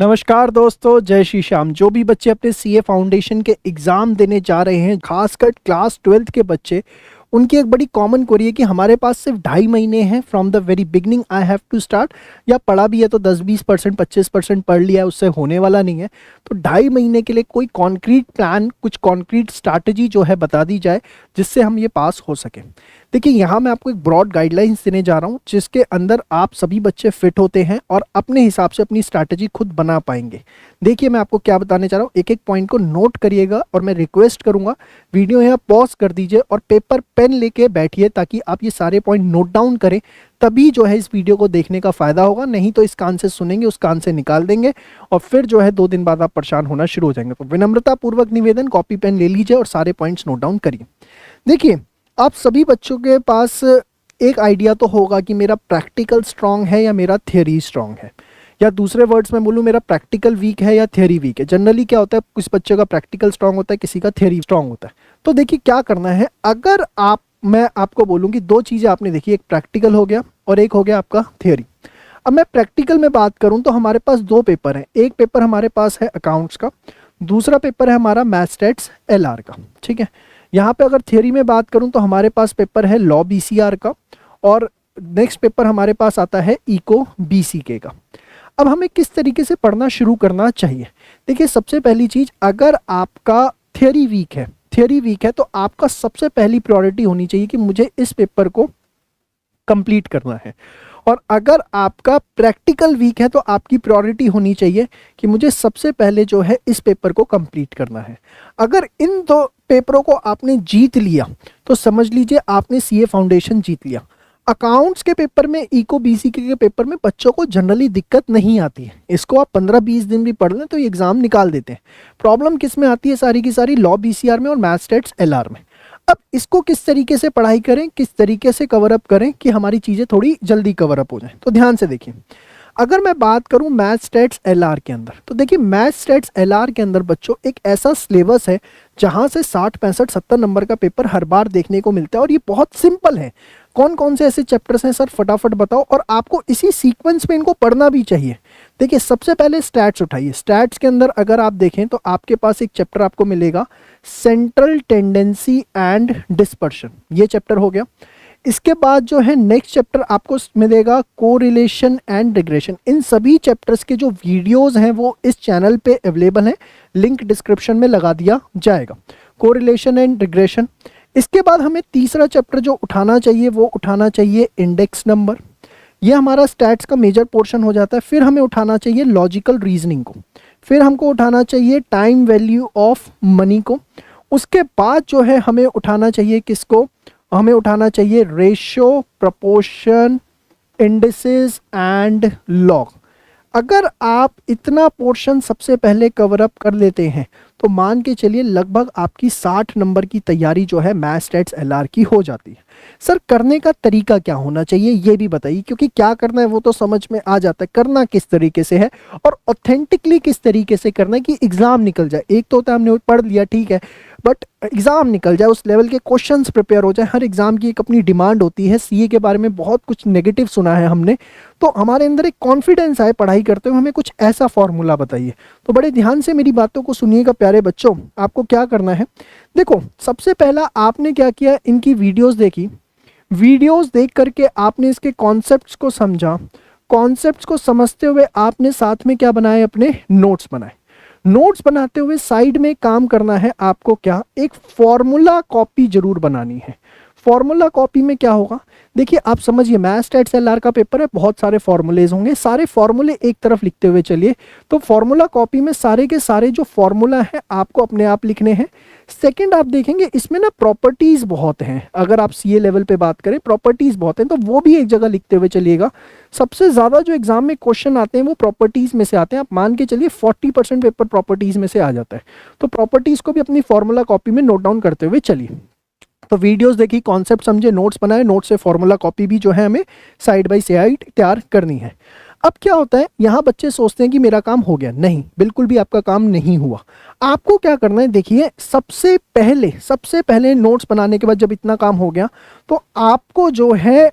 नमस्कार दोस्तों, जय श्री श्याम। जो भी बच्चे अपने सीए फाउंडेशन के एग्ज़ाम देने जा रहे हैं, खासकर क्लास 12th के बच्चे, उनकी एक बड़ी कॉमन क्वेरी है कि हमारे पास सिर्फ 2.5 महीने हैं from the very beginning I have to start, या पढ़ा भी है तो 10-20% 25% पढ़ लिया है, उससे होने वाला नहीं है। तो 2.5 महीने के लिए कोई कॉन्क्रीट प्लान, कुछ कॉन्क्रीट स्ट्रैटेजी जो है बता दी जाए जिससे हम ये पास हो सकें। देखिए, यहाँ मैं आपको एक ब्रॉड गाइडलाइंस देने जा रहा हूँ जिसके अंदर आप सभी बच्चे फिट होते हैं और अपने हिसाब से अपनी स्ट्रैटेजी खुद बना पाएंगे। देखिए, मैं आपको क्या बताने जा रहा हूँ, एक एक पॉइंट को नोट करिएगा और मैं रिक्वेस्ट करूंगा वीडियो यहाँ पॉज कर दीजिए और पेपर पेन लेके बैठिए ताकि आप ये सारे पॉइंट नोट डाउन करें। तभी जो है इस वीडियो को देखने का फायदा होगा, नहीं तो इस कान से सुनेंगे उस कान से निकाल देंगे और फिर जो है 2 दिन बाद आप परेशान होना शुरू हो जाएंगे। तो विनम्रता पूर्वक निवेदन, कॉपी पेन ले लीजिए और सारे पॉइंट्स नोट डाउन करिए। देखिए, आप सभी बच्चों के पास एक आइडिया तो होगा कि मेरा प्रैक्टिकल स्ट्रांग है या मेरा थियरी स्ट्रांग है, या दूसरे वर्ड्स में बोलूँ मेरा प्रैक्टिकल वीक है या थियरी वीक है। जनरली क्या होता है, कुछ बच्चों का प्रैक्टिकल स्ट्रांग होता है, किसी का थियरी स्ट्रांग होता है। तो देखिए क्या करना है, अगर मैं आपको बोलूँ कि 2 चीज़ें आपने देखी, एक प्रैक्टिकल हो गया और एक हो गया आपका थियरी। अब मैं प्रैक्टिकल में बात करूँ तो हमारे पास 2 पेपर हैं। एक पेपर हमारे पास है अकाउंट्स का, दूसरा पेपर है हमारा मैथ्स स्टैट्स एलआर का। ठीक है, यहाँ पे अगर थियरी में बात करूँ तो हमारे पास पेपर है लॉ बीसीआर का और नेक्स्ट पेपर हमारे पास आता है इको बीसीके का। अब हमें किस तरीके से पढ़ना शुरू करना चाहिए? देखिए, सबसे पहली चीज़, अगर आपका थियरी वीक है तो आपका सबसे पहली प्रायोरिटी होनी चाहिए कि मुझे इस पेपर को कंप्लीट करना है। और अगर आपका प्रैक्टिकल वीक है तो आपकी प्रायोरिटी होनी चाहिए कि मुझे सबसे पहले जो है इस पेपर को कंप्लीट करना है। अगर इन 2 पेपरों को आपने जीत लिया तो समझ लीजिए आपने सीए फाउंडेशन जीत लिया। अकाउंट्स के पेपर में, इको बीसीके के पेपर में बच्चों को जनरली दिक्कत नहीं आती है। इसको आप 15-20 दिन भी पढ़ लें तो ये एग्जाम निकाल देते हैं। प्रॉब्लम किस में आती है? सारी की सारी लॉ बीसीआर में और मैथ्स स्टैट्स एलआर में। अब इसको किस तरीके से पढ़ाई करें, किस तरीके से कवर अप करें कि हमारी चीज़ें थोड़ी जल्दी कवर अप हो जाएं, तो ध्यान से देखिए। अगर मैं बात करूं मैथ्स स्टैट्स एलआर के अंदर, तो देखिए मैथ्स स्टैट्स एलआर के अंदर बच्चों एक ऐसा सिलेबस है जहां से 60, 65, 70 नंबर का पेपर हर बार देखने को मिलता है और ये बहुत सिंपल है। कौन कौन से ऐसे चैप्टर्स हैं सर, फटाफट बताओ, और आपको इसी सीक्वेंस में इनको पढ़ना भी चाहिए। देखिए, सबसे पहले स्टैट्स उठाइए। स्टैट्स के अंदर अगर आप देखें तो आपके पास एक चैप्टर आपको मिलेगा सेंट्रल टेंडेंसी एंड डिस्पर्शन, ये चैप्टर हो गया। इसके बाद जो है नेक्स्ट चैप्टर आपको मिलेगा कोरिलेशन एंड रिग्रेशन। इन सभी चैप्टर्स के जो वीडियोस हैं वो इस चैनल पे अवेलेबल हैं, लिंक डिस्क्रिप्शन में लगा दिया जाएगा। Correlation and regression. इसके बाद हमें तीसरा चैप्टर जो उठाना चाहिए वो उठाना चाहिए इंडेक्स नंबर। ये हमारा स्टैट्स का मेजर पोर्शन हो जाता है। फिर हमें उठाना चाहिए लॉजिकल रीजनिंग को, फिर हमको उठाना चाहिए टाइम वैल्यू ऑफ मनी को। उसके बाद जो है हमें उठाना चाहिए किसको, हमें उठाना चाहिए ratio, proportion, indices and log. अगर आप इतना पोर्शन सबसे पहले कवर अप कर लेते हैं तो मान के चलिए लगभग आपकी 60 नंबर की तैयारी जो है मैथ्स स्टैट्स एलआर की हो जाती है। सर, करने का तरीका क्या होना चाहिए ये भी बताइए, क्योंकि क्या करना है वो तो समझ में आ जाता है, करना किस तरीके से है और ऑथेंटिकली किस तरीके से करना है कि एग्जाम निकल जाए। एक तो होता है हमने पढ़ लिया, ठीक है, बट एग्जाम निकल जाए, उस लेवल के क्वेश्चंस प्रिपेयर हो जाए। हर एग्जाम की एक अपनी डिमांड होती है। सीए के बारे में बहुत कुछ नेगेटिव सुना है हमने, तो हमारे अंदर एक कॉन्फिडेंस आए पढ़ाई करते हुए, हमें कुछ ऐसा फॉर्मूला बताइए। तो बड़े ध्यान से मेरी बातों को सुनिएगा प्यारे बच्चों। आपको क्या करना है, देखो, सबसे पहला आपने क्या किया, इनकी वीडियोस देखी। वीडियोस देख करके आपने इसके कॉन्सेप्ट्स को समझा। कॉन्सेप्ट्स को समझते हुए आपने साथ में क्या बनाए, अपने नोट्स बनाए। नोट्स बनाते हुए साइड में काम करना है आपको, क्या, एक फॉर्मूला कॉपी जरूर बनानी है। फॉर्मूला कॉपी में क्या होगा, देखिए आप समझिए मैथ्स स्टैट्स एलआर का पेपर है, बहुत सारे फॉर्मूलेज होंगे, सारे फॉर्मूले एक तरफ लिखते हुए चलिए। तो फॉर्मूला कॉपी में सारे के सारे जो फॉर्मूला है आपको अपने आप लिखने हैं। सेकंड, आप देखेंगे इसमें ना प्रॉपर्टीज बहुत हैं। अगर आप सीए लेवल पे बात करें, प्रॉपर्टीज बहुत हैं, तो वो भी एक जगह लिखते हुए चलिएगा। सबसे ज्यादा जो एग्जाम में क्वेश्चन आते हैं वो प्रॉपर्टीज में से आते हैं। आप मान के चलिए 40% पेपर प्रॉपर्टीज में से आ जाता है। तो प्रॉपर्टीज को भी अपनी फॉर्मूला कॉपी में नोट डाउन करते हुए चलिए। तो वीडियोस देखी, कॉन्सेप्ट समझे, नोट्स बनाए, नोट से फॉर्मूला कॉपी भी जो है हमें साइड बाय साइड तैयार करनी है। अब क्या होता है, यहाँ बच्चे सोचते हैं कि मेरा काम हो गया। नहीं, बिल्कुल भी आपका काम नहीं हुआ। आपको क्या करना है, देखिए, सबसे पहले नोट्स बनाने के बाद जब इतना काम हो गया तो आपको जो है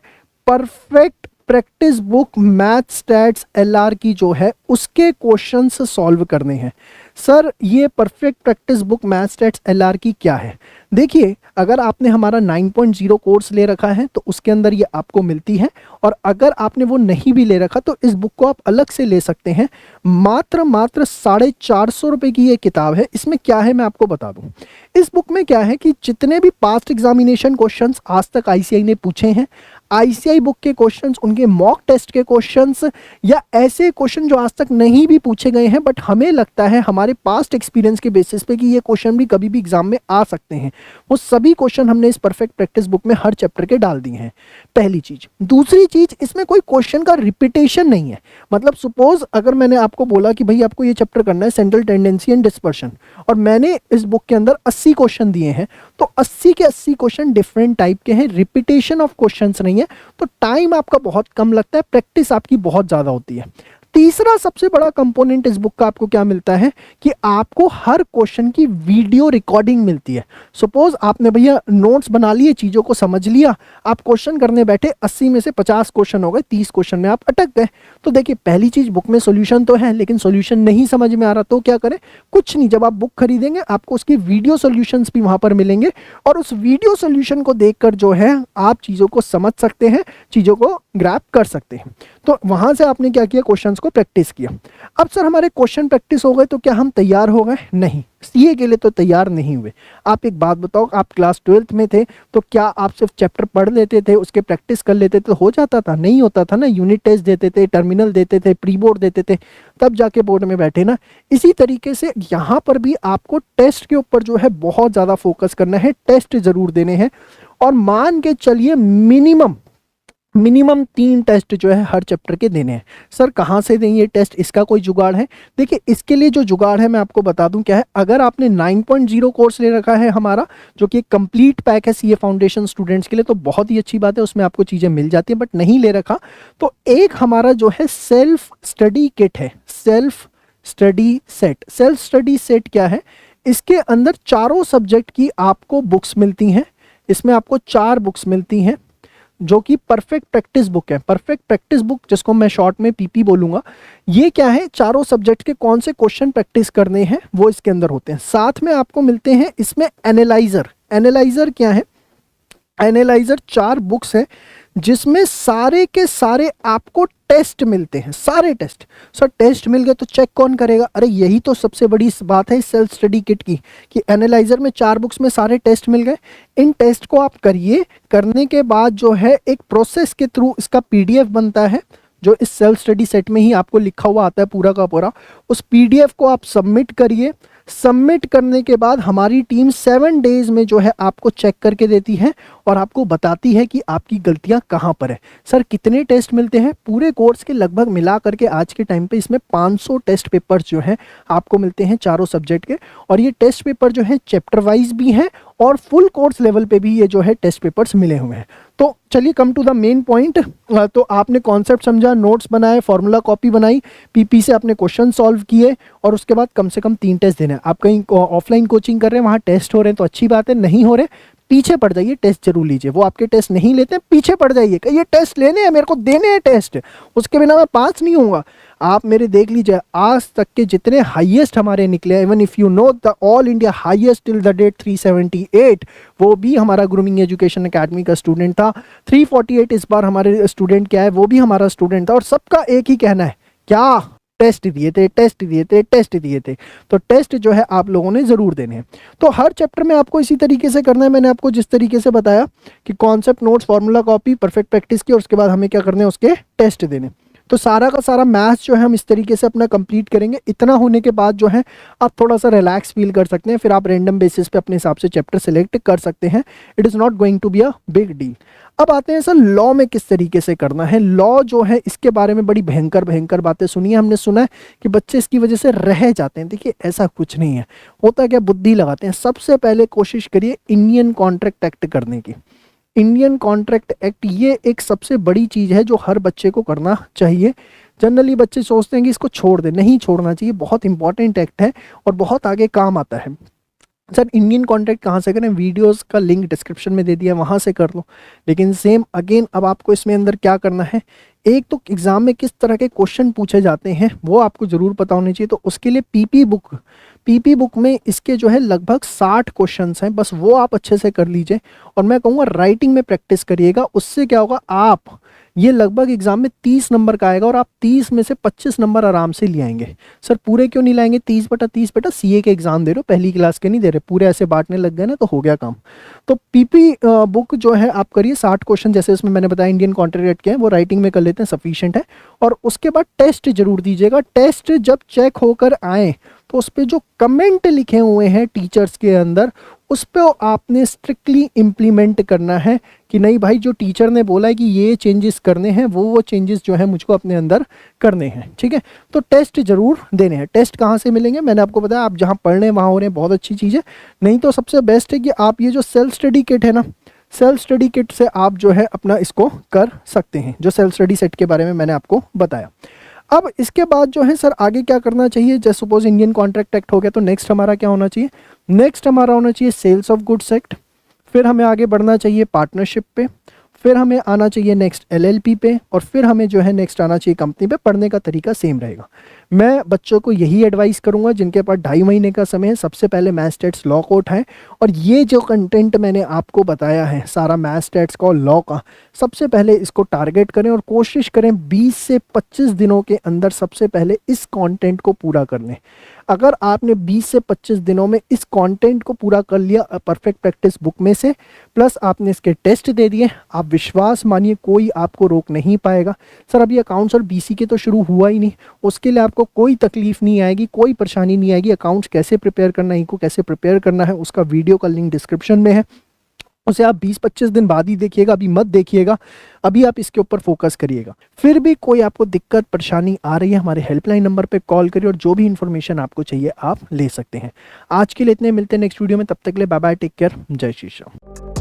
perfect practice book math stats LR की जो है उसके क्वेश्चंस सॉल्व करने हैं। सर ये perfect practice book math stats LR की क्या है? देखिए, अगर आपने हमारा 9.0 कोर्स ले रखा है तो उसके अंदर ये आपको मिलती है, और अगर आपने वो नहीं भी ले रखा तो इस बुक को आप अलग से ले सकते हैं। मात्र 450 रुपये की ये किताब है। इसमें क्या है मैं आपको बता दूं। इस बुक में क्या है कि जितने भी पास्ट एग्जामिनेशन क्वेश्चंस आज तक आईसीआई ने पूछे हैं, आईसीआई बुक के क्वेश्चंस, उनके मॉक टेस्ट के क्वेश्चंस, या ऐसे क्वेश्चन जो आज तक नहीं भी पूछे गए हैं बट हमें लगता है हमारे पास्ट एक्सपीरियंस के बेसिस पे कि ये क्वेश्चन भी कभी भी एग्जाम में आ सकते हैं, वो सभी क्वेश्चन हमने इस परफेक्ट प्रैक्टिस बुक में हर चैप्टर के डाल दिए हैं। पहली चीज। दूसरी चीज, इसमें कोई क्वेश्चन का रिपीटेशन नहीं है। मतलब सपोज अगर मैंने आपको बोला कि भाई आपको ये चैप्टर करना है सेंट्रल टेंडेंसी एंड डिस्पर्शन, और मैंने इस बुक के अंदर 80 क्वेश्चन दिए हैं, तो 80 के 80 क्वेश्चन डिफरेंट टाइप के हैं, रिपीटेशन ऑफ क्वेश्चंस नहीं है, तो टाइम आपका बहुत कम लगता है, प्रैक्टिस आपकी बहुत ज्यादा होती है। तीसरा सबसे बड़ा कंपोनेंट इस बुक का आपको क्या मिलता है कि आपको हर क्वेश्चन की वीडियो रिकॉर्डिंग मिलती है। सपोज आपने भैया नोट्स बना लिए, चीज़ों को समझ लिया, आप क्वेश्चन करने बैठे, 80 में से 50 क्वेश्चन हो गए, 30 क्वेश्चन में आप अटक गए, तो देखिए पहली चीज बुक में सॉल्यूशन तो है लेकिन सॉल्यूशन नहीं समझ में आ रहा, तो क्या करें? कुछ नहीं, जब आप बुक खरीदेंगे आपको उसकी वीडियो सॉल्यूशंस भी वहां पर मिलेंगे, और उस वीडियो सॉल्यूशन को देखकर जो है आप चीज़ों को समझ सकते हैं, चीज़ों को ग्रैप कर सकते हैं। तो वहां से आपने क्या किया? क्वेश्चंस को प्रैक्टिस किया। अब सर हमारे क्वेश्चन प्रैक्टिस हो गए तो क्या हम तैयार हो गए? नहीं, सीए के लिए तो तैयार नहीं हुए। आप एक बात बताओ, आप क्लास 12th में थे तो क्या आप सिर्फ चैप्टर पढ़ लेते थे, उसके प्रैक्टिस कर लेते थे तो हो जाता था? नहीं होता था ना। यूनिट टेस्ट देते थे, टर्मिनल देते थे, प्री बोर्ड देते थे, तब जाके बोर्ड में बैठे ना। इसी तरीके से यहाँ पर भी आपको टेस्ट के ऊपर जो है बहुत ज़्यादा फोकस करना है, टेस्ट जरूर देने हैं, और मान के चलिए मिनिमम 3 टेस्ट जो है हर चैप्टर के देने हैं। सर कहाँ से दें ये टेस्ट? इसका कोई जुगाड़ है? देखिए इसके लिए जो जुगाड़ है मैं आपको बता दूं क्या है। अगर आपने 9.0 कोर्स ले रखा है हमारा, जो कि एक कंप्लीट पैक है सीए फाउंडेशन स्टूडेंट्स के लिए, तो बहुत ही अच्छी बात है, उसमें आपको चीज़ें मिल जाती हैं। बट नहीं ले रखा तो एक हमारा जो है सेल्फ स्टडी किट है, self study set. Self study set क्या है? इसके अंदर चारों सब्जेक्ट की आपको बुक्स मिलती हैं। इसमें आपको 4 बुक्स मिलती हैं जो कि परफेक्ट प्रैक्टिस बुक है। परफेक्ट प्रैक्टिस बुक, जिसको मैं शॉर्ट में पीपी बोलूंगा, ये क्या है? चारों सब्जेक्ट के कौन से क्वेश्चन प्रैक्टिस करने हैं वो इसके अंदर होते हैं। साथ में आपको मिलते हैं इसमें एनालाइजर। एनालाइजर क्या है? एनालाइजर 4 बुक्स हैं जिसमें सारे के सारे आपको टेस्ट मिलते हैं, सारे टेस्ट। सर टेस्ट मिल गए तो चेक कौन करेगा? अरे यही तो सबसे बड़ी बात है इस सेल्फ स्टडी किट की, कि एनालाइजर में 4 बुक्स में सारे टेस्ट मिल गए। इन टेस्ट को आप करिए, करने के बाद जो है एक प्रोसेस के थ्रू इसका पीडीएफ बनता है, जो इस सेल्फ स्टडी सेट में ही आपको लिखा हुआ आता है पूरा का पूरा। उस पीडीएफ को आप सबमिट करिए। सबमिट करने के बाद हमारी टीम 7 डेज में जो है आपको चेक करके देती है और आपको बताती है कि आपकी गलतियां कहां पर है। सर कितने टेस्ट मिलते हैं? पूरे कोर्स के लगभग मिला करके आज के टाइम पे इसमें 500 टेस्ट पेपर्स जो हैं आपको मिलते हैं चारों सब्जेक्ट के, और ये टेस्ट पेपर जो है चैप्टर वाइज भी हैं और फुल कोर्स लेवल पे भी ये जो है टेस्ट पेपर्स मिले हुए हैं। तो चलिए come to the main point. तो आपने कॉन्सेप्ट समझा, नोट्स बनाए, फॉर्मूला कॉपी बनाई, पीपी से आपने क्वेश्चन सॉल्व किए, और उसके बाद कम से कम 3 टेस्ट देने हैं। आप कहीं ऑफलाइन कोचिंग कर रहे हैं, वहाँ टेस्ट हो रहे हैं तो अच्छी बात है, नहीं हो रहे पीछे पड़ जाइए, टेस्ट जरूर लीजिए। वो आपके टेस्ट नहीं लेते, पीछे पड़ जाइए, ये टेस्ट लेने हैं, मेरे को देने हैं टेस्ट, उसके बिना मैं पास नहीं होऊंगा। आप मेरे देख लीजिए आज तक के जितने हाईएस्ट हमारे निकले, even if you know the all India highest till the date 378, वो भी हमारा ग्रूमिंग एजुकेशन एकेडमी का स्टूडेंट था। 348 इस बार हमारे स्टूडेंट क्या है, वो भी हमारा स्टूडेंट था, और सबका एक ही कहना है, क्या टेस्ट दिए थे, टेस्ट दिए थे, टेस्ट दिए थे। तो टेस्ट जो है आप लोगों ने जरूर देने हैं। तो हर चैप्टर में आपको इसी तरीके से करना है। मैंने आपको जिस तरीके से बताया कि concept, notes, formula copy, perfect practice की, और उसके बाद हमें क्या करने हैं, उसके टेस्ट देने। तो सारा का सारा मैथ्स जो है हम इस तरीके से अपना कंप्लीट करेंगे। इतना होने के बाद जो है आप थोड़ा सा रिलैक्स फील कर सकते हैं, फिर आप रैंडम बेसिस पे अपने हिसाब से चैप्टर सेलेक्ट कर सकते हैं। It is not going to be a big deal. अब आते हैं सर लॉ में किस तरीके से करना है। लॉ जो है इसके बारे में बड़ी भयंकर बातें सुनी है, हमने सुना है कि बच्चे इसकी वजह से रह जाते हैं। देखिए ऐसा कुछ नहीं है, होता क्या, बुद्धि लगाते हैं। सबसे पहले कोशिश करिए इंडियन कॉन्ट्रैक्ट एक्ट करने की। इंडियन कॉन्ट्रैक्ट एक्ट ये एक सबसे बड़ी चीज़ है जो हर बच्चे को करना चाहिए। जनरली बच्चे सोचते हैं कि इसको छोड़ दें, नहीं छोड़ना चाहिए, बहुत इंपॉर्टेंट एक्ट है और बहुत आगे काम आता है। सर इंडियन कॉन्ट्रैक्ट कहाँ से करें? वीडियोस का लिंक डिस्क्रिप्शन में दे दिया, वहाँ से कर लो। लेकिन सेम अगेन अब आपको इसमें अंदर क्या करना है, एक तो एग्जाम में किस तरह के क्वेश्चन पूछे जाते हैं वो आपको जरूर पता होने चाहिए। तो उसके लिए पीपी बुक में इसके जो है लगभग 60 क्वेश्चंस हैं, बस वो आप अच्छे से कर लीजिए। और मैं कहूँगा राइटिंग में प्रैक्टिस करिएगा, उससे क्या होगा, आप ये लगभग एग्जाम में 30 नंबर का आएगा और आप 30 में से 25 नंबर आराम से ले आएंगे। सर पूरे क्यों नहीं लाएंगे? 30/30 बेटा सीए के एग्जाम दे रहे हो, पहली क्लास के नहीं दे रहे, पूरे ऐसे बांटने लग गए ना तो हो गया काम। तो पीपी बुक जो है आप करिए 60 क्वेश्चन, जैसे उसमें मैंने बताया इंडियन कॉन्ट्रैक्ट के हैं, वो राइटिंग में कर लेते हैं, सफिशिएंट है। और उसके बाद टेस्ट जरूर दीजिएगा। टेस्ट जब चेक होकर आए तो उस पर जो कमेंट लिखे हुए हैं टीचर्स के अंदर, उस पर आपने स्ट्रिक्टली इम्प्लीमेंट करना है कि नहीं भाई जो टीचर ने बोला है कि ये चेंजेस करने हैं वो चेंजेस जो है मुझको अपने अंदर करने हैं, ठीक है। तो टेस्ट जरूर देने हैं। टेस्ट कहाँ से मिलेंगे? मैंने आपको बताया, आप जहाँ पढ़ रहे हैं वहाँ हो रहे हैं, बहुत अच्छी चीज़ है। नहीं तो सबसे बेस्ट है कि आप ये जो सेल्फ स्टडी किट है ना, सेल्फ स्टडी किट से आप जो है अपना इसको कर सकते हैं, जो सेल्फ स्टडी सेट के बारे में मैंने आपको बताया। अब इसके बाद जो है सर आगे क्या करना चाहिए? जैसे सपोज इंडियन कॉन्ट्रैक्ट एक्ट हो गया, तो नेक्स्ट हमारा क्या होना चाहिए? नेक्स्ट हमारा होना चाहिए सेल्स ऑफ गुड्स एक्ट। फिर हमें आगे बढ़ना चाहिए पार्टनरशिप पे, फिर हमें आना चाहिए नेक्स्ट एलएलपी पे, और फिर हमें जो है नेक्स्ट आना चाहिए कंपनी पे। पढ़ने का तरीका सेम रहेगा। मैं बच्चों को यही एडवाइस करूंगा जिनके पास 2.5 महीने का समय है, सबसे पहले मैथ्स स्टैट्स लॉ को उठाएं। और ये जो कंटेंट मैंने आपको बताया है सारा मैथ्स स्टैट्स का और लॉ का, सबसे पहले इसको टारगेट करें और कोशिश करें 20 से 25 दिनों के अंदर सबसे पहले इस कंटेंट को पूरा कर लें। अगर आपने 20 से 25 दिनों में इस कंटेंट को पूरा कर लिया परफेक्ट प्रैक्टिस बुक में से, प्लस आपने इसके टेस्ट दे दिए, आप विश्वास मानिए कोई आपको रोक नहीं पाएगा। सर अभी अकाउंट्स और बीसी के तो शुरू हुआ ही नहीं, उसके लिए आपको कोई तकलीफ नहीं आएगी, कोई परेशानी नहीं आएगी। अकाउंट्स कैसे प्रिपेयर करना है, इनको कैसे प्रिपेयर करना है, उसका वीडियो का लिंक डिस्क्रिप्शन में है, उसे आप 20-25 दिन बाद ही देखिएगा, अभी मत देखिएगा। अभी आप इसके ऊपर फोकस करिएगा। फिर भी कोई आपको दिक्कत परेशानी आ रही है, हमारे हेल्पलाइन नंबर पे कॉल करिए और जो भी इन्फॉर्मेशन आपको चाहिए आप ले सकते हैं। आज के लिए इतने, मिलते हैं नेक्स्ट वीडियो में, तब तक के लिए बाय बाय, टेक केयर, जय श्री राम।